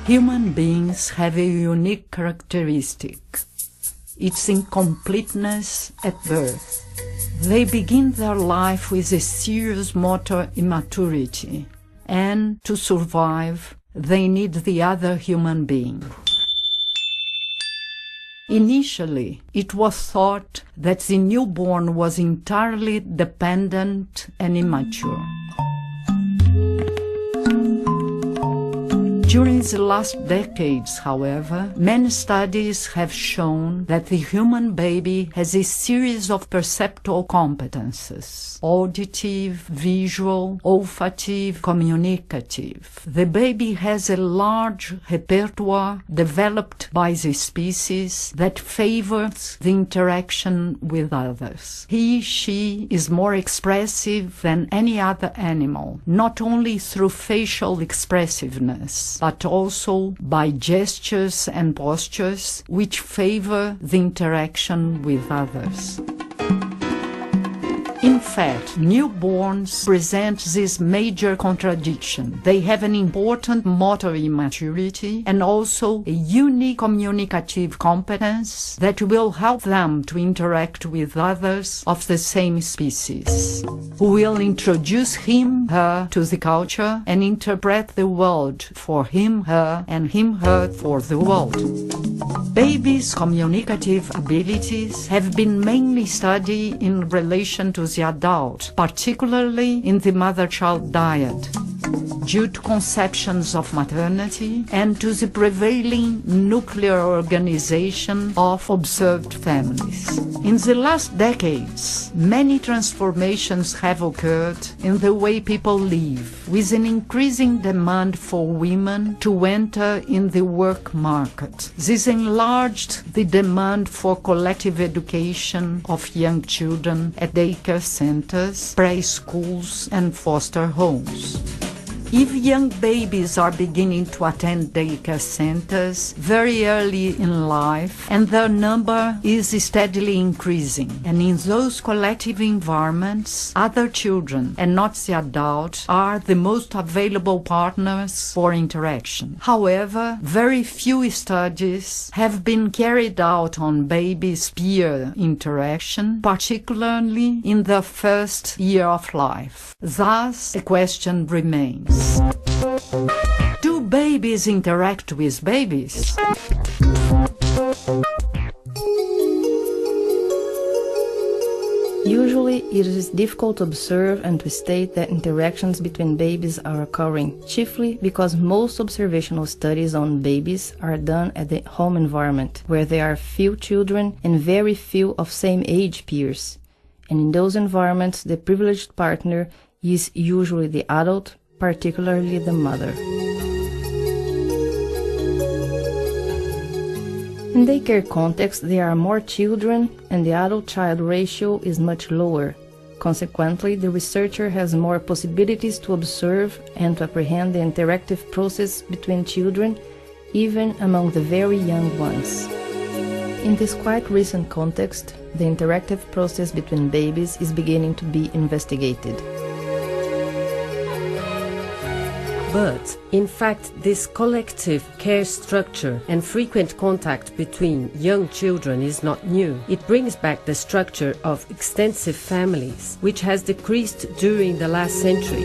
Human beings have a unique characteristic. Its incompleteness at birth. They begin their life with a serious motor immaturity, and to survive, they need the other human being. Initially, it was thought that the newborn was entirely dependent and immature. During the last decades, however, many studies have shown that the human baby has a series of perceptual competences: auditive, visual, olfactive, communicative. The baby has a large repertoire developed by the species that favors the interaction with others. She is more expressive than any other animal, not only through facial expressiveness, but also by gestures and postures which favor the interaction with others. In fact, newborns present this major contradiction. They have an important motor immaturity and also a unique communicative competence that will help them to interact with others of the same species, who will introduce him, her to the culture and interpret the world for him, her, and him, her for the world. Babies' communicative abilities have been mainly studied in relation to the adult, particularly in the mother-child dyad, due to conceptions of maternity and to the prevailing nuclear organization of observed families. In the last decades, many transformations have occurred in the way people live, with an increasing demand for women to enter in the work market. This enlarged the demand for collective education of young children at daycare centers, preschools, and foster homes. If young babies are beginning to attend daycare centers very early in life, and their number is steadily increasing, and in those collective environments, other children, and not the adult, are the most available partners for interaction. However, very few studies have been carried out on babies' peer interaction, particularly in their first year of life. Thus, a question remains. Do babies interact with babies? Usually, it is difficult to observe and to state that interactions between babies are occurring, chiefly because most observational studies on babies are done at the home environment, where there are few children and very few of same-age peers. And in those environments, the privileged partner is usually the adult, particularly the mother. In daycare context, there are more children and the adult-child ratio is much lower. Consequently, the researcher has more possibilities to observe and to apprehend the interactive process between children, even among the very young ones. In this quite recent context, the interactive process between babies is beginning to be investigated. But, in fact, this collective care structure and frequent contact between young children is not new. It brings back the structure of extensive families, which has decreased during the last century.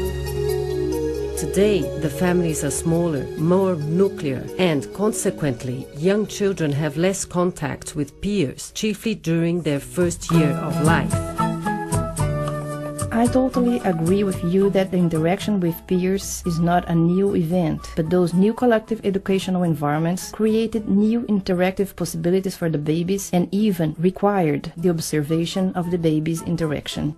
Today, the families are smaller, more nuclear, and consequently, young children have less contact with peers, chiefly during their first year of life. I totally agree with you that the interaction with peers is not a new event, but those new collective educational environments created new interactive possibilities for the babies and even required the observation of the baby's interaction.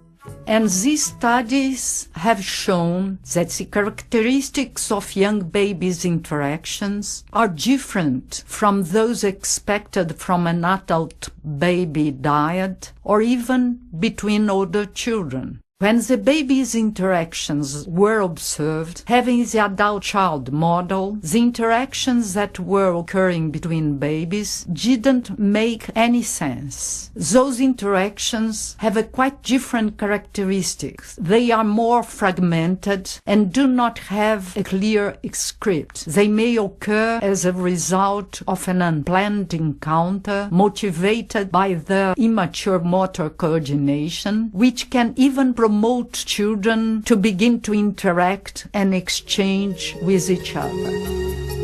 And these studies have shown that the characteristics of young babies' interactions are different from those expected from an adult baby dyad or even between older children. When the baby's interactions were observed, having the adult-child model, the interactions that were occurring between babies didn't make any sense. Those interactions have a quite different characteristics. They are more fragmented and do not have a clear script. They may occur as a result of an unplanned encounter motivated by the immature motor coordination, which can even promote children to begin to interact and exchange with each other.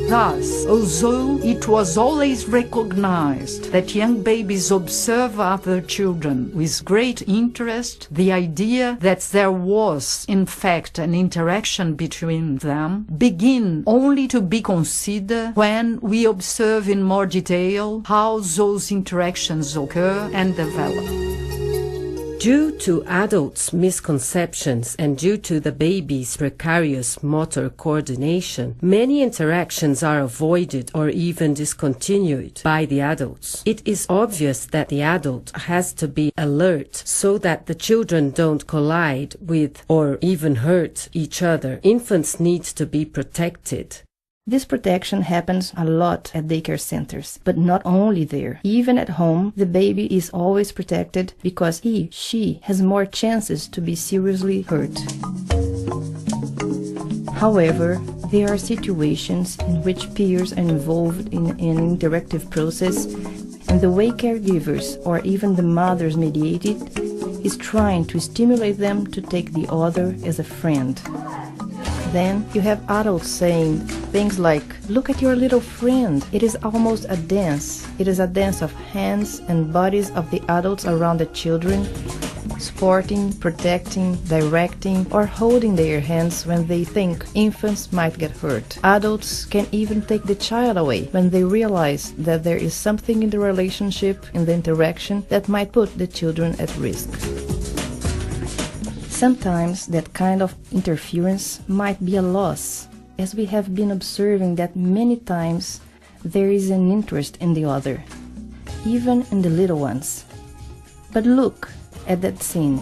Thus, although it was always recognized that young babies observe other children with great interest, the idea that there was, in fact, an interaction between them begin only to be considered when we observe in more detail how those interactions occur and develop. Due to adults' misconceptions and due to the baby's precarious motor coordination, many interactions are avoided or even discontinued by the adults. It is obvious that the adult has to be alert so that the children don't collide with or even hurt each other. Infants need to be protected. This protection happens a lot at daycare centers, but not only there. Even at home, the baby is always protected because she has more chances to be seriously hurt. However, there are situations in which peers are involved in an interactive process, and the way caregivers or even the mothers mediate it is trying to stimulate them to take the other as a friend. Then you have adults saying things like, "Look at your little friend. It is almost a dance. It is a dance of hands and bodies of the adults around the children, supporting, protecting, directing, or holding their hands when they think infants might get hurt." Adults can even take the child away when they realize that there is something in the relationship, in the interaction, that might put the children at risk. Sometimes that kind of interference might be a loss, as we have been observing that many times there is an interest in the other, even in the little ones. But look at that scene.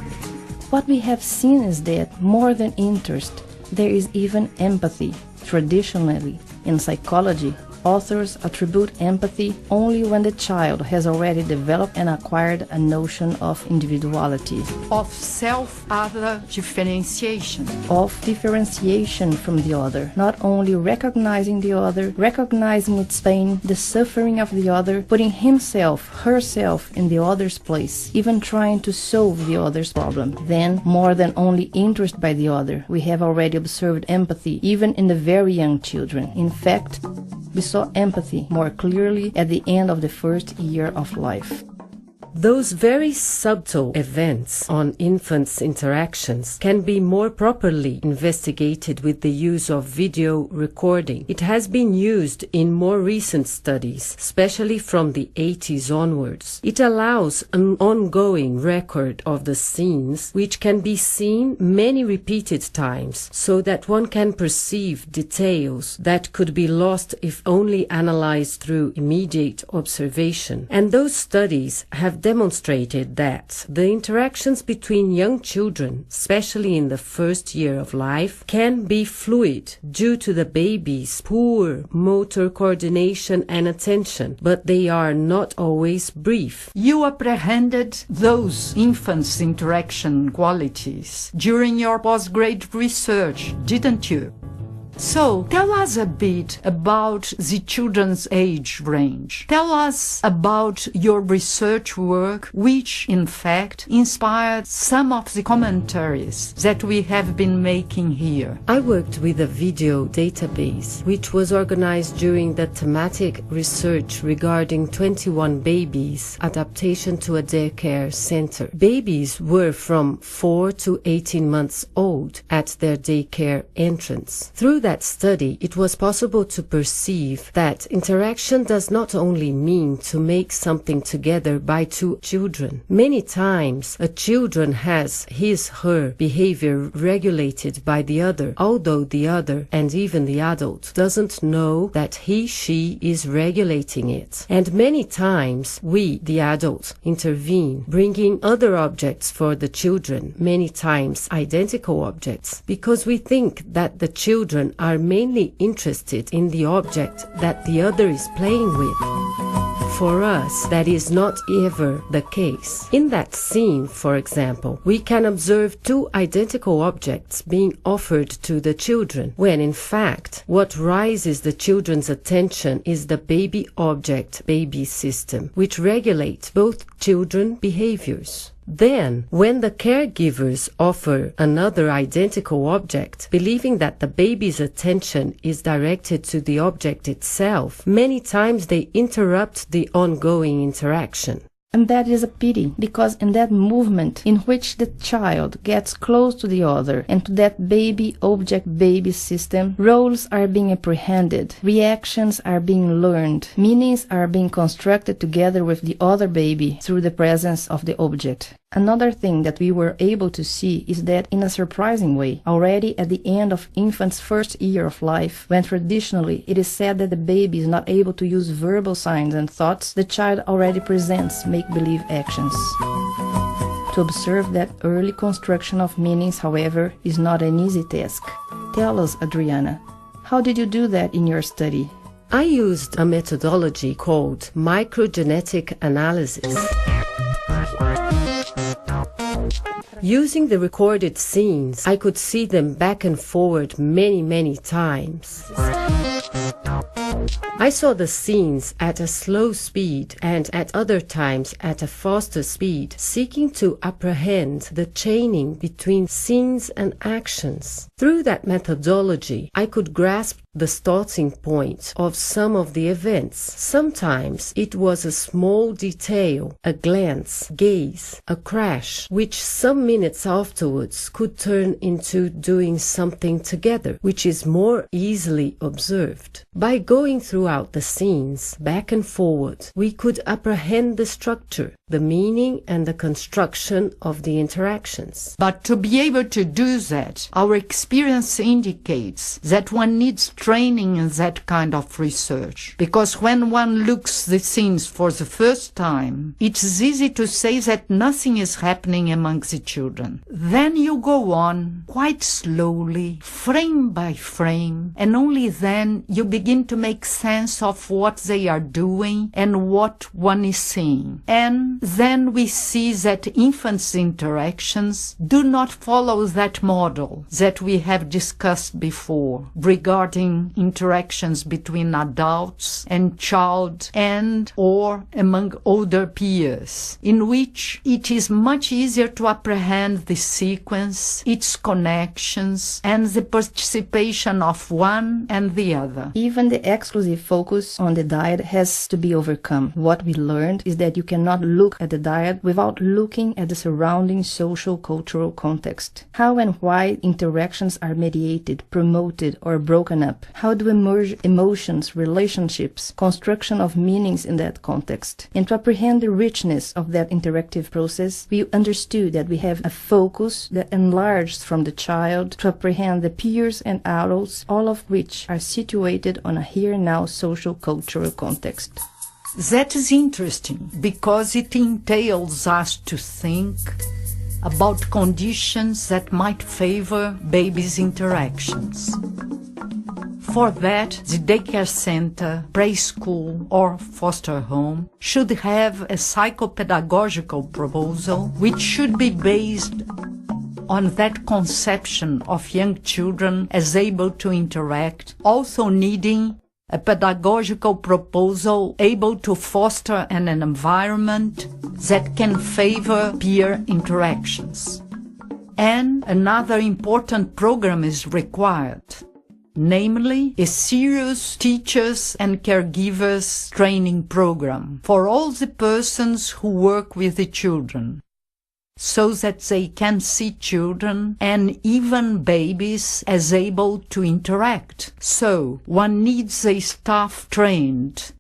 What we have seen is that more than interest, there is even empathy. Traditionally, in psychology, authors attribute empathy only when the child has already developed and acquired a notion of individuality, of self-other differentiation, of differentiation from the other, not only recognizing the other, recognizing its pain, the suffering of the other, putting himself, herself in the other's place, even trying to solve the other's problem. Then, more than only interest by the other, we have already observed empathy even in the very young children. In fact, we saw empathy more clearly at the end of the first year of life. Those very subtle events on infants' interactions can be more properly investigated with the use of video recording. It has been used in more recent studies, especially from the 80s onwards. It allows an ongoing record of the scenes, which can be seen many repeated times, so that one can perceive details that could be lost if only analyzed through immediate observation. And those studies have demonstrated that the interactions between young children, especially in the first year of life, can be fluid due to the baby's poor motor coordination and attention, but they are not always brief. You apprehended those infants' interaction qualities during your postgrad research, didn't you? So, tell us a bit about the children's age range. Tell us about your research work, which, in fact, inspired some of the commentaries that we have been making here. I worked with a video database, which was organized during the thematic research regarding 21 babies' adaptation to a daycare center. Babies were from 4 to 18 months old at their daycare entrance. Through that study, it was possible to perceive that interaction does not only mean to make something together by two children. Many times, a children has his/her behavior regulated by the other, although the other, and even the adult, doesn't know that he/she is regulating it. And many times, we, the adults, intervene, bringing other objects for the children, many times identical objects, because we think that the children are mainly interested in the object that the other is playing with. For us, that is not ever the case. In that scene, for example, we can observe two identical objects being offered to the children, when in fact, what rises the children's attention is the baby object-baby system, which regulates both children behaviors. Then, when the caregivers offer another identical object, believing that the baby's attention is directed to the object itself, many times they interrupt the ongoing interaction. And that is a pity, because in that movement in which the child gets close to the other and to that baby object baby system, roles are being apprehended, reactions are being learned, meanings are being constructed together with the other baby through the presence of the object. Another thing that we were able to see is that in a surprising way, already at the end of infant's first year of life, when traditionally it is said that the baby is not able to use verbal signs and thoughts, the child already presents make-believe actions. To observe that early construction of meanings, however, is not an easy task. Tell us, Adriana, how did you do that in your study? I used a methodology called microgenetic analysis. Using the recorded scenes, I could see them back and forward many times. I saw the scenes at a slow speed and at other times at a faster speed, seeking to apprehend the chaining between scenes and actions. Through that methodology, I could grasp the starting point of some of the events. Sometimes it was a small detail, a glance, gaze, a crash, which some minutes afterwards could turn into doing something together, which is more easily observed. By going throughout the scenes, back and forward, we could apprehend the structure, the meaning and the construction of the interactions. But to be able to do that, our experience indicates that one needs training in that kind of research. Because when one looks the scenes for the first time, it's easy to say that nothing is happening amongst the children. Then you go on quite slowly, frame by frame, and only then you begin to make sense of what they are doing and what one is seeing. And then we see that infants' interactions do not follow that model that we have discussed before regarding interactions between adults and child and or among older peers, in which it is much easier to apprehend the sequence, its connections, and the participation of one and the other. Even the exclusive focus on the dyad has to be overcome. What we learned is that you cannot look at the dyad without looking at the surrounding social cultural context. How and why interactions are mediated, promoted, or broken up. How do we merge emotions, relationships, construction of meanings in that context. And to apprehend the richness of that interactive process, we understood that we have a focus that enlarges from the child to apprehend the peers and adults, all of which are situated on a here-and-now social cultural context. That is interesting because it entails us to think about conditions that might favor babies' interactions. For that, the daycare center, preschool, or foster home should have a psychopedagogical proposal which should be based on that conception of young children as able to interact, also needing a pedagogical proposal able to foster an environment that can favor peer interactions. And another important program is required, namely a serious teachers and caregivers training program for all the persons who work with the children. so that they can see children and even babies as able to interact. So one needs a staff trained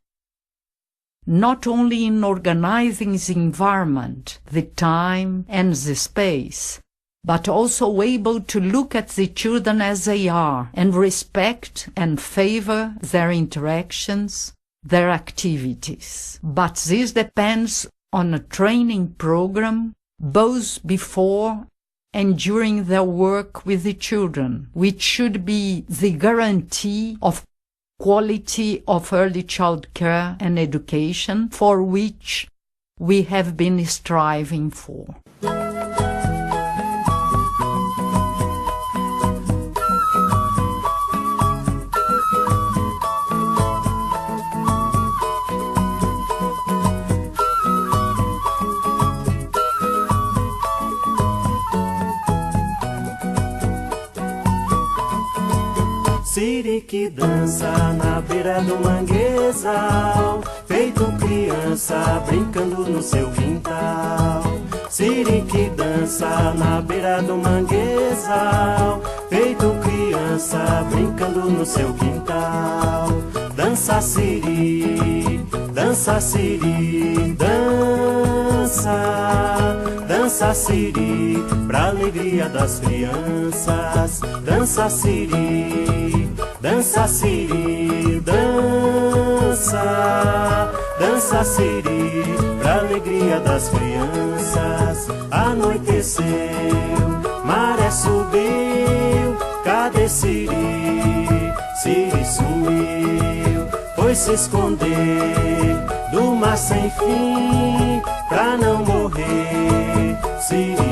not only in organizing the environment, the time and the space, but also able to look at the children as they are and respect and favor their interactions, their activities. But this depends on a training program both before and during their work with the children, which should be the guarantee of quality of early child care and education for which we have been striving for. Siri que dança na beira do manguezal, feito criança brincando no seu quintal. Siri que dança na beira do manguezal, feito criança brincando no seu quintal. Dança Siri, dança Siri, dança. Dança Siri, pra alegria das crianças. Dança Siri, dança Siri, dança. Dança Siri, pra alegria das crianças. Anoiteceu, maré subiu, cadê Siri? Siri sumiu, foi se esconder do mar sem fim, pra não morrer. Siri